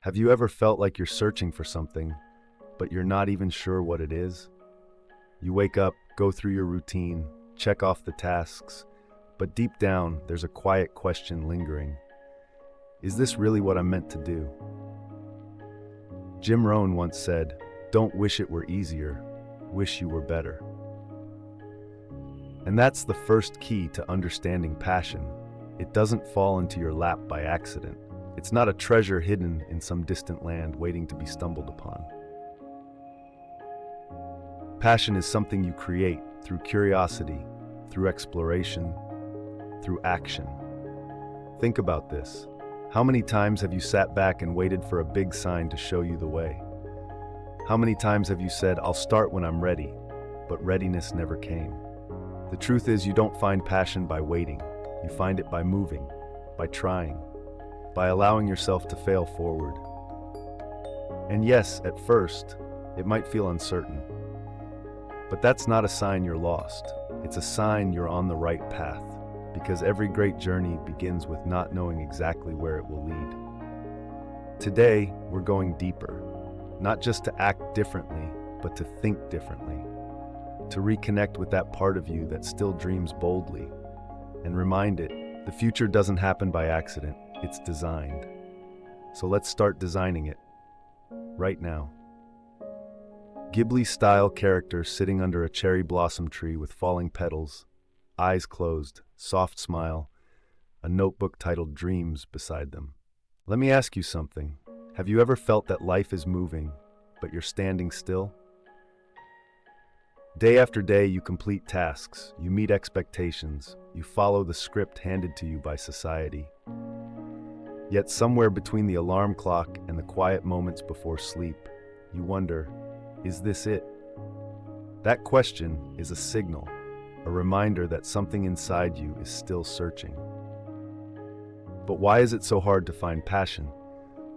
Have you ever felt like you're searching for something, but you're not even sure what it is? You wake up, go through your routine, check off the tasks, but deep down, there's a quiet question lingering. Is this really what I'm meant to do? Jim Rohn once said, "Don't wish it were easier, wish you were better." And that's the first key to understanding passion. It doesn't fall into your lap by accident. It's not a treasure hidden in some distant land waiting to be stumbled upon. Passion is something you create through curiosity, through exploration, through action. Think about this. How many times have you sat back and waited for a big sign to show you the way? How many times have you said, "I'll start when I'm ready," but readiness never came? The truth is, you don't find passion by waiting. You find it by moving, by trying, by allowing yourself to fail forward. And yes, at first, it might feel uncertain. But that's not a sign you're lost. It's a sign you're on the right path, because every great journey begins with not knowing exactly where it will lead. Today, we're going deeper, not just to act differently, but to think differently, to reconnect with that part of you that still dreams boldly, and remind it, the future doesn't happen by accident, it's designed. So let's start designing it, right now. Ghibli-style character sitting under a cherry blossom tree with falling petals, eyes closed, soft smile, a notebook titled Dreams beside them. Let me ask you something. Have you ever felt that life is moving, but you're standing still? Day after day, you complete tasks, you meet expectations, you follow the script handed to you by society. Yet somewhere between the alarm clock and the quiet moments before sleep, you wonder, is this it? That question is a signal, a reminder that something inside you is still searching. But why is it so hard to find passion?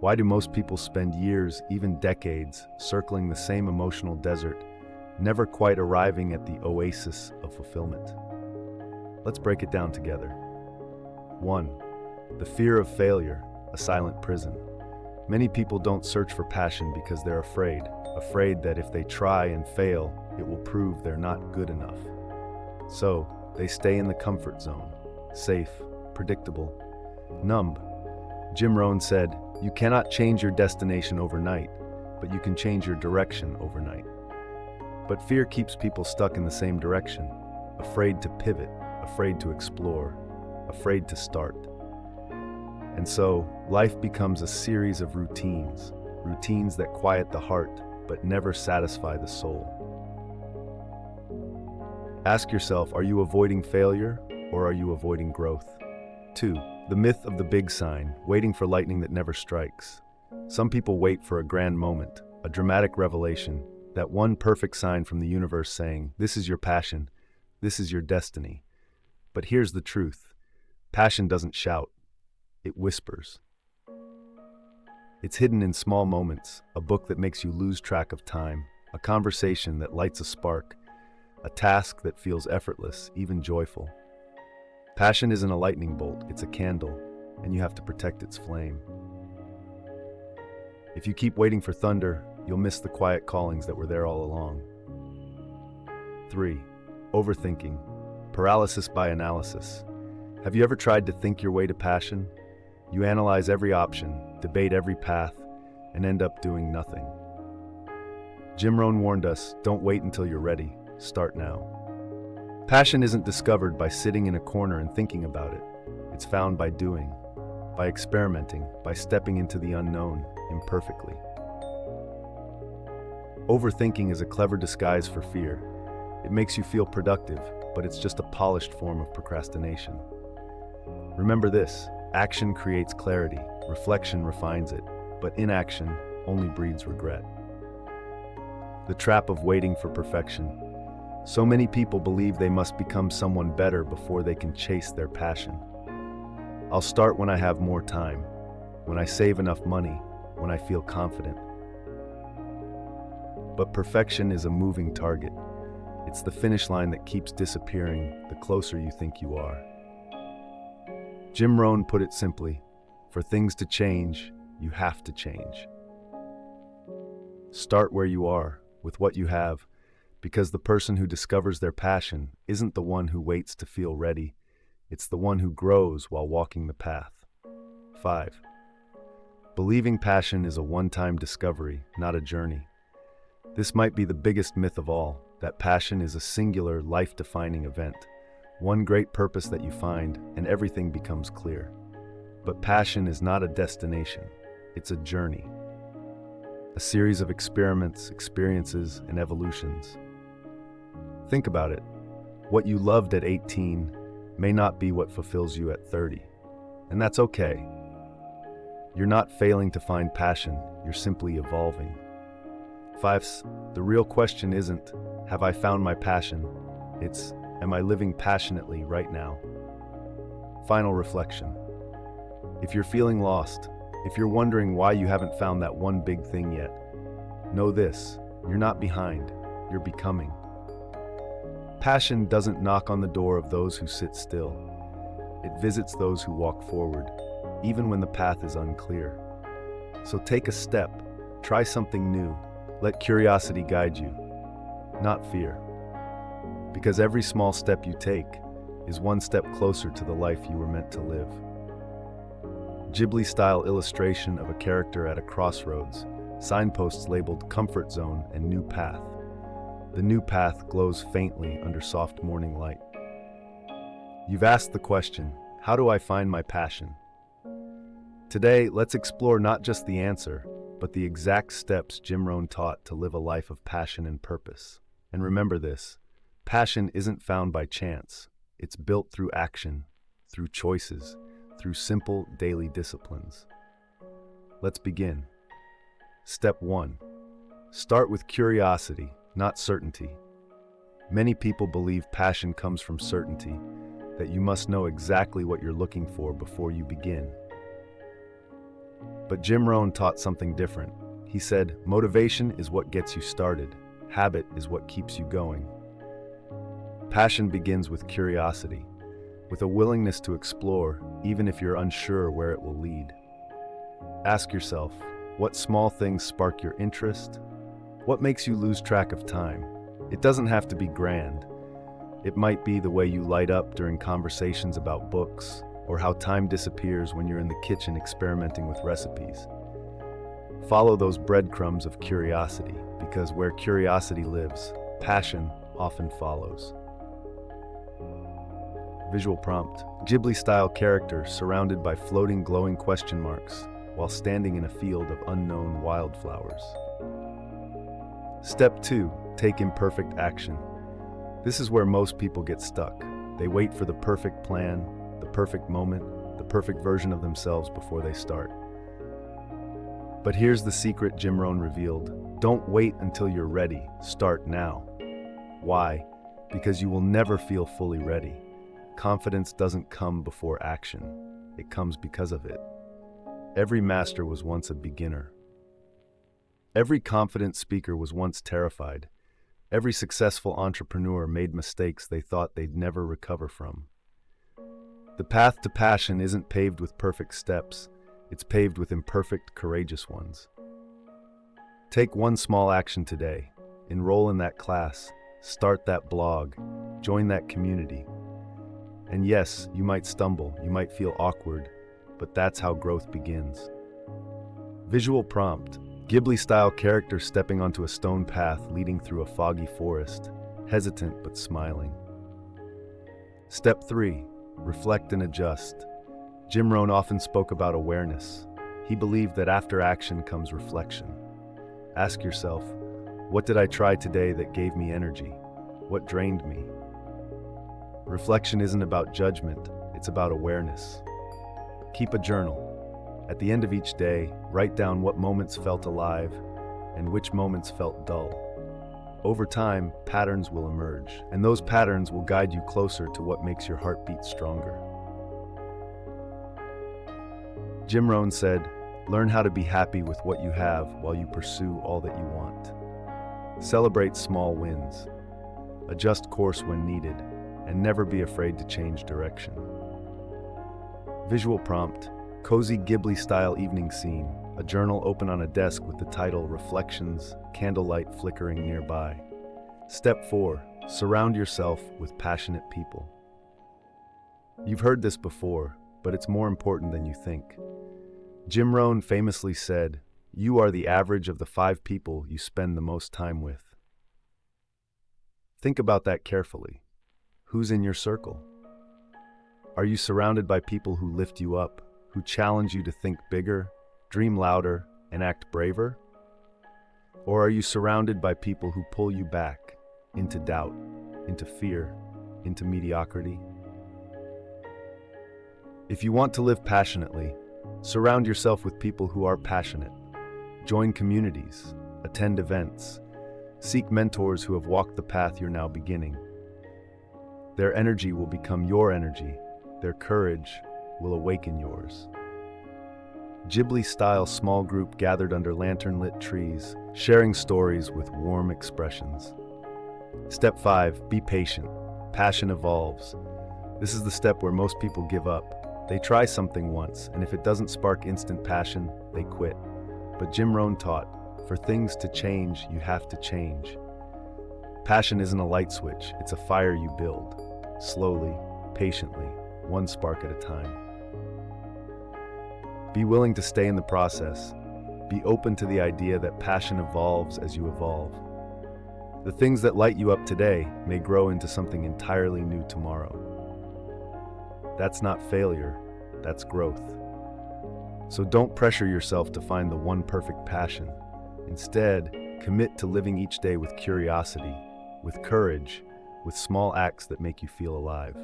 Why do most people spend years, even decades, circling the same emotional desert, never quite arriving at the oasis of fulfillment? Let's break it down together. 1. The fear of failure, a silent prison. Many people don't search for passion because they're afraid that if they try and fail, it will prove they're not good enough. So, they stay in the comfort zone, safe, predictable, numb. Jim Rohn said, "You cannot change your destination overnight, but you can change your direction overnight." But fear keeps people stuck in the same direction, afraid to pivot, afraid to explore, afraid to start. And so, life becomes a series of routines that quiet the heart, but never satisfy the soul. Ask yourself, are you avoiding failure, or are you avoiding growth? 2. The myth of the big sign, waiting for lightning that never strikes. Some people wait for a grand moment, a dramatic revelation, that one perfect sign from the universe saying, "This is your passion, this is your destiny." But here's the truth. Passion doesn't shout, it whispers. It's hidden in small moments, a book that makes you lose track of time, a conversation that lights a spark, a task that feels effortless, even joyful. Passion isn't a lightning bolt, it's a candle, and you have to protect its flame. If you keep waiting for thunder, you'll miss the quiet callings that were there all along. 3. Overthinking, paralysis by analysis. Have you ever tried to think your way to passion? You analyze every option, debate every path, and end up doing nothing. Jim Rohn warned us, don't wait until you're ready, start now. Passion isn't discovered by sitting in a corner and thinking about it. It's found by doing, by experimenting, by stepping into the unknown, imperfectly. Overthinking is a clever disguise for fear. It makes you feel productive, but it's just a polished form of procrastination. Remember this, action creates clarity, reflection refines it, but inaction only breeds regret. The trap of waiting for perfection. So many people believe they must become someone better before they can chase their passion. I'll start when I have more time, when I save enough money, when I feel confident. But perfection is a moving target. It's the finish line that keeps disappearing the closer you think you are. Jim Rohn put it simply, for things to change, you have to change. Start where you are, with what you have, because the person who discovers their passion isn't the one who waits to feel ready, it's the one who grows while walking the path. 5. Believing passion is a one-time discovery, not a journey. This might be the biggest myth of all, that passion is a singular, life-defining event, one great purpose that you find, and everything becomes clear. But passion is not a destination, it's a journey. A series of experiments, experiences, and evolutions. Think about it. What you loved at 18 may not be what fulfills you at 30. And that's okay. You're not failing to find passion, you're simply evolving. 5. The real question isn't, have I found my passion? It's, am I living passionately right now? Final reflection. If you're feeling lost, if you're wondering why you haven't found that one big thing yet, know this, you're not behind, you're becoming. Passion doesn't knock on the door of those who sit still. It visits those who walk forward, even when the path is unclear. So take a step, try something new, let curiosity guide you, not fear. Because every small step you take is one step closer to the life you were meant to live. Ghibli-style illustration of a character at a crossroads, signposts labeled Comfort Zone and New Path. The new path glows faintly under soft morning light. You've asked the question, how do I find my passion? Today, let's explore not just the answer, but the exact steps Rohn taught to live a life of passion and purpose. And remember this, passion isn't found by chance. It's built through action, through choices, through simple daily disciplines. Let's begin. Step 1. Start with curiosity, not certainty. Many people believe passion comes from certainty, that you must know exactly what you're looking for before you begin. But Rohn taught something different. He said, motivation is what gets you started. Habit is what keeps you going. Passion begins with curiosity, with a willingness to explore, even if you're unsure where it will lead. Ask yourself, what small things spark your interest? What makes you lose track of time? It doesn't have to be grand. It might be the way you light up during conversations about books, or how time disappears when you're in the kitchen experimenting with recipes. Follow those breadcrumbs of curiosity, because where curiosity lives, passion often follows. Visual prompt. Ghibli-style character surrounded by floating glowing question marks while standing in a field of unknown wildflowers. Step 2. Take imperfect action. This is where most people get stuck. They wait for the perfect plan, the perfect moment, the perfect version of themselves before they start. But here's the secret Rohn revealed. Don't wait until you're ready. Start now. Why? Because you will never feel fully ready. Confidence doesn't come before action. It comes because of it. Every master was once a beginner. Every confident speaker was once terrified. Every successful entrepreneur made mistakes they thought they'd never recover from. The path to passion isn't paved with perfect steps. It's paved with imperfect, courageous ones. Take one small action today. Enroll in that class. Start that blog. Join that community. And yes, you might stumble, you might feel awkward, but that's how growth begins. Visual prompt. Ghibli-style character stepping onto a stone path leading through a foggy forest, hesitant but smiling. Step 3. Reflect and adjust. Rohn often spoke about awareness. He believed that after action comes reflection. Ask yourself, what did I try today that gave me energy? What drained me? Reflection isn't about judgment, it's about awareness. Keep a journal. At the end of each day, write down what moments felt alive and which moments felt dull. Over time, patterns will emerge, and those patterns will guide you closer to what makes your heart beat stronger. Rohn said, learn how to be happy with what you have while you pursue all that you want. Celebrate small wins. Adjust course when needed, and never be afraid to change direction. Visual prompt. Cozy Ghibli-style evening scene, a journal open on a desk with the title Reflections, candlelight flickering nearby. Step 4. Surround yourself with passionate people. You've heard this before, but it's more important than you think. Rohn famously said, "You are the average of the 5 people you spend the most time with." Think about that carefully. Who's in your circle? Are you surrounded by people who lift you up, who challenge you to think bigger, dream louder, and act braver? Or are you surrounded by people who pull you back into doubt, into fear, into mediocrity? If you want to live passionately, surround yourself with people who are passionate. Join communities, attend events, seek mentors who have walked the path you're now beginning. Their energy will become your energy. Their courage will awaken yours. Ghibli-style small group gathered under lantern-lit trees, sharing stories with warm expressions. Step 5. Be patient. Passion evolves. This is the step where most people give up. They try something once, and if it doesn't spark instant passion, they quit. But Rohn taught, for things to change, you have to change. Passion isn't a light switch, it's a fire you build. Slowly, patiently, one spark at a time. Be willing to stay in the process. Be open to the idea that passion evolves as you evolve. The things that light you up today may grow into something entirely new tomorrow. That's not failure, that's growth. So don't pressure yourself to find the one perfect passion. Instead, commit to living each day with curiosity, with courage, with small acts that make you feel alive.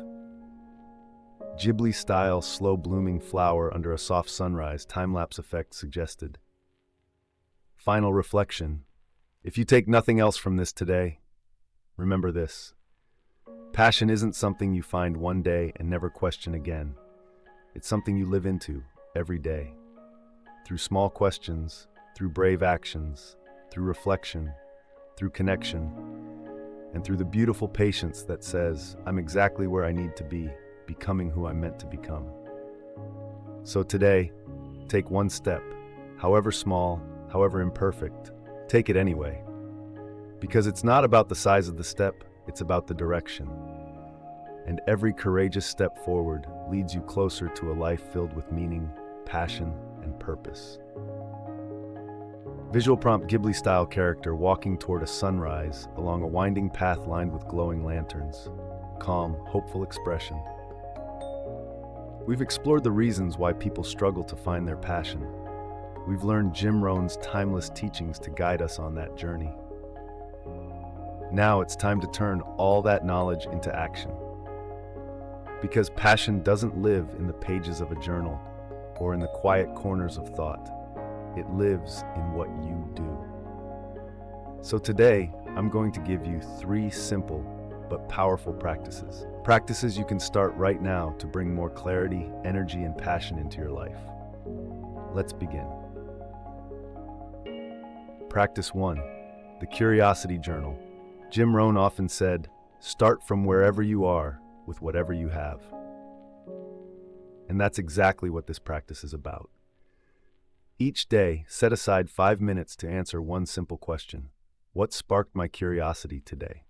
Ghibli-style slow-blooming flower under a soft sunrise, time-lapse effect suggested. Final reflection. If you take nothing else from this today, remember this. Passion isn't something you find one day and never question again. It's something you live into every day. Through small questions, through brave actions, through reflection, through connection, and through the beautiful patience that says, I'm exactly where I need to be, becoming who I'm meant to become. So today, take one step, however small, however imperfect, take it anyway. Because it's not about the size of the step, it's about the direction. And every courageous step forward leads you closer to a life filled with meaning, passion, and purpose. Visual prompt Ghibli-style character walking toward a sunrise along a winding path lined with glowing lanterns. Calm, hopeful expression. We've explored the reasons why people struggle to find their passion. We've learned Rohn's timeless teachings to guide us on that journey. Now it's time to turn all that knowledge into action. Because passion doesn't live in the pages of a journal or in the quiet corners of thought. It lives in what you do. So today, I'm going to give you 3 simple but powerful practices. Practices you can start right now to bring more clarity, energy, and passion into your life. Let's begin. Practice 1. The Curiosity Journal. Rohn often said, start from wherever you are with whatever you have. And that's exactly what this practice is about. Each day, set aside 5 minutes to answer one simple question. What sparked my curiosity today?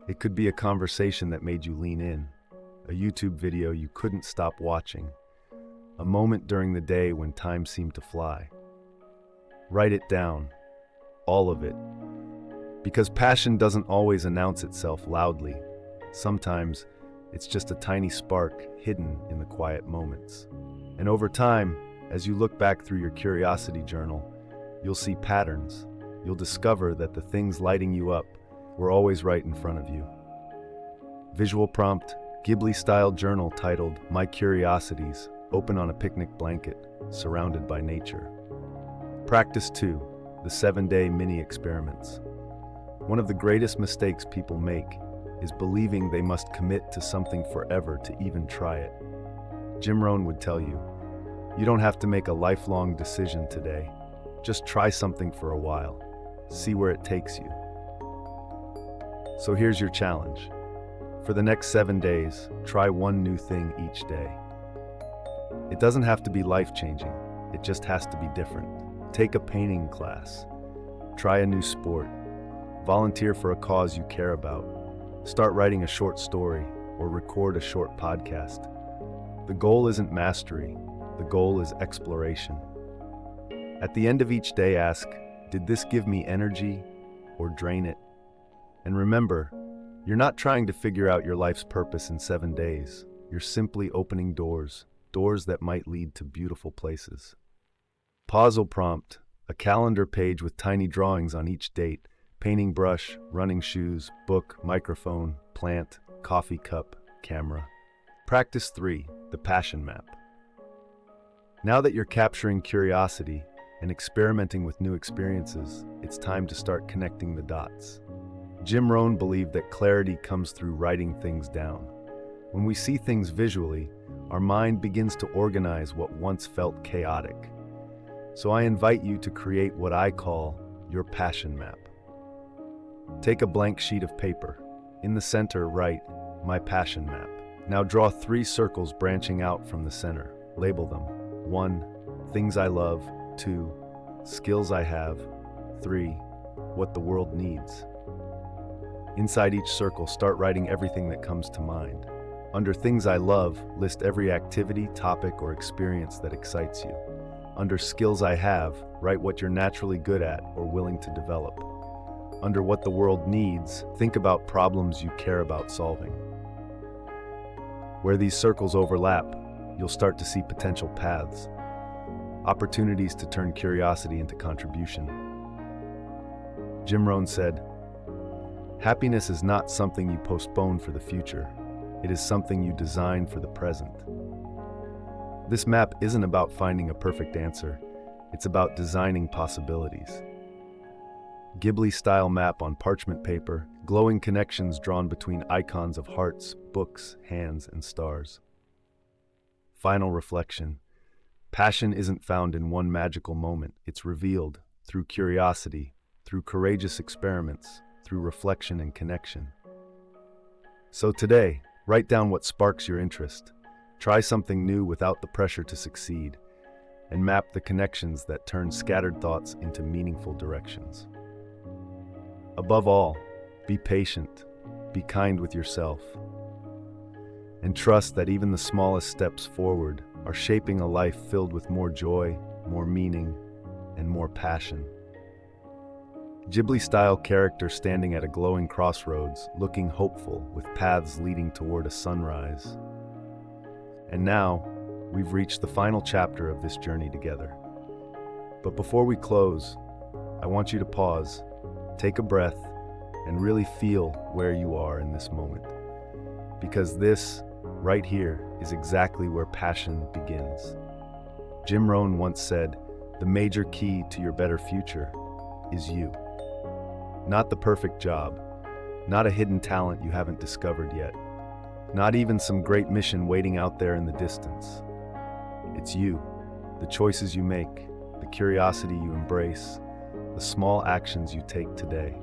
It could be a conversation that made you lean in, a YouTube video you couldn't stop watching, a moment during the day when time seemed to fly. Write it down, all of it. Because passion doesn't always announce itself loudly. Sometimes, it's just a tiny spark hidden in the quiet moments. And over time, as you look back through your curiosity journal, you'll see patterns. You'll discover that the things lighting you up were always right in front of you. Visual prompt, Ghibli-style journal titled My Curiosities, open on a picnic blanket, surrounded by nature. Practice 2, the 7-day mini experiments. One of the greatest mistakes people make is believing they must commit to something forever to even try it. Rohn would tell you, you don't have to make a lifelong decision today. Just try something for a while. See where it takes you. So here's your challenge. For the next 7 days, try one new thing each day. It doesn't have to be life-changing, it just has to be different. Take a painting class, try a new sport, volunteer for a cause you care about, start writing a short story, or record a short podcast. The goal isn't mastery, the goal is exploration. At the end of each day, ask, did this give me energy or drain it? And remember, you're not trying to figure out your life's purpose in 7 days. You're simply opening doors that might lead to beautiful places. Puzzle prompt, a calendar page with tiny drawings on each date, painting brush, running shoes, book, microphone, plant, coffee cup, camera. Practice 3, the passion map. Now that you're capturing curiosity and experimenting with new experiences, it's time to start connecting the dots. Rohn believed that clarity comes through writing things down. When we see things visually, our mind begins to organize what once felt chaotic. So I invite you to create what I call your passion map. Take a blank sheet of paper. In the center, write, my passion map. Now draw 3 circles branching out from the center. Label them. 1, things I love. 2, skills I have. 3, what the world needs. Inside each circle, start writing everything that comes to mind. Under things I love, list every activity, topic, or experience that excites you. Under skills I have, write what you're naturally good at or willing to develop. Under what the world needs, think about problems you care about solving. Where these circles overlap, you'll start to see potential paths, opportunities to turn curiosity into contribution. Rohn said, happiness is not something you postpone for the future. It is something you design for the present. This map isn't about finding a perfect answer. It's about designing possibilities. Ghibli-style map on parchment paper, glowing connections drawn between icons of hearts, books, hands, and stars. Final reflection. Passion isn't found in one magical moment. It's revealed through curiosity, through courageous experiments, through reflection and connection. So today, write down what sparks your interest. Try something new without the pressure to succeed, and map the connections that turn scattered thoughts into meaningful directions. Above all, be patient, be kind with yourself, and trust that even the smallest steps forward are shaping a life filled with more joy, more meaning, and more passion. Ghibli-style character standing at a glowing crossroads, looking hopeful with paths leading toward a sunrise. And now, we've reached the final chapter of this journey together. But before we close, I want you to pause, take a breath, and really feel where you are in this moment. Because this, right here, is exactly where passion begins. Rohn once said, the major key to your better future is you. Not the perfect job, not a hidden talent you haven't discovered yet, not even some great mission waiting out there in the distance. It's you, the choices you make, the curiosity you embrace, the small actions you take today.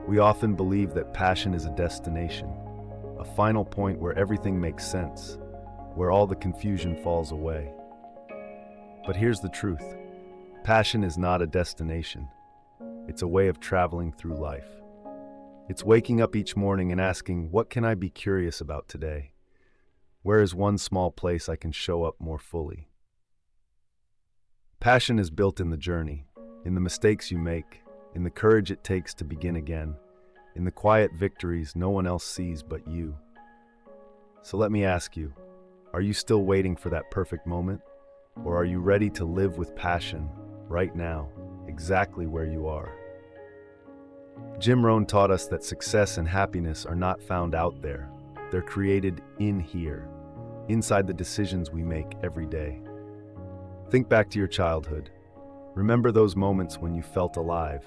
We often believe that passion is a destination, a final point where everything makes sense, where all the confusion falls away. But here's the truth. Passion is not a destination. It's a way of traveling through life. It's waking up each morning and asking, what can I be curious about today? Where is one small place I can show up more fully? Passion is built in the journey, in the mistakes you make, in the courage it takes to begin again, in the quiet victories no one else sees but you. So let me ask you, are you still waiting for that perfect moment? Or are you ready to live with passion right now, exactly where you are? Rohn taught us that success and happiness are not found out there. They're created in here, inside the decisions we make every day. Think back to your childhood. Remember those moments when you felt alive,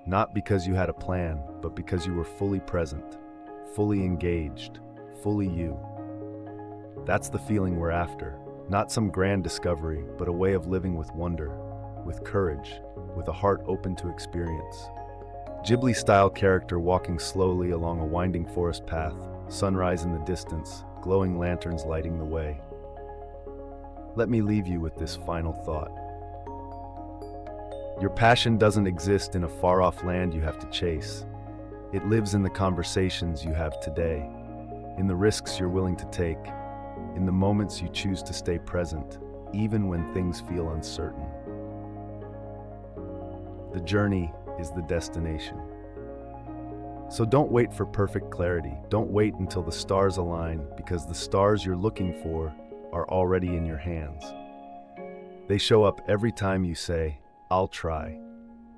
not because you had a plan, but because you were fully present, fully engaged, fully you. That's the feeling we're after, not some grand discovery, but a way of living with wonder, with courage, with a heart open to experience. Ghibli-style character walking slowly along a winding forest path, sunrise in the distance, glowing lanterns lighting the way. let me leave you with this final thought. Your passion doesn't exist in a far-off land you have to chase. It lives in the conversations you have today, in the risks you're willing to take, in the moments you choose to stay present, even when things feel uncertain. The journey is the destination. So don't wait for perfect clarity. Don't wait until the stars align, because the stars you're looking for are already in your hands. They show up every time you say, "I'll try,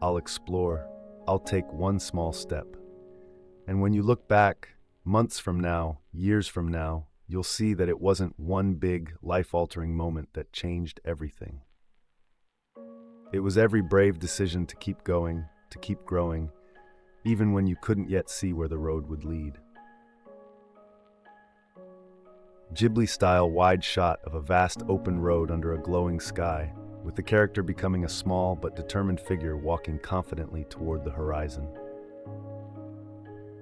I'll explore, I'll take one small step." And when you look back, months from now, years from now, you'll see that it wasn't one big, life-altering moment that changed everything. It was every brave decision to keep going, to keep growing, even when you couldn't yet see where the road would lead. Ghibli-style wide shot of a vast open road under a glowing sky, with the character becoming a small but determined figure walking confidently toward the horizon.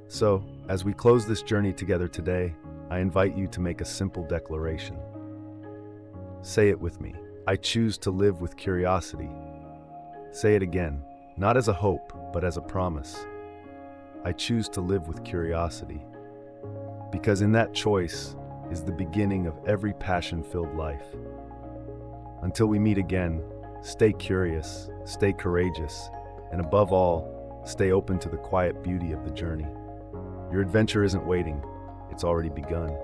So, as we close this journey together today, I invite you to make a simple declaration. Say it with me. I choose to live with curiosity. Say it again, not as a hope, but as a promise. I choose to live with curiosity. Because in that choice is the beginning of every passion-filled life. Until we meet again, stay curious, stay courageous, and above all, stay open to the quiet beauty of the journey. Your adventure isn't waiting, it's already begun.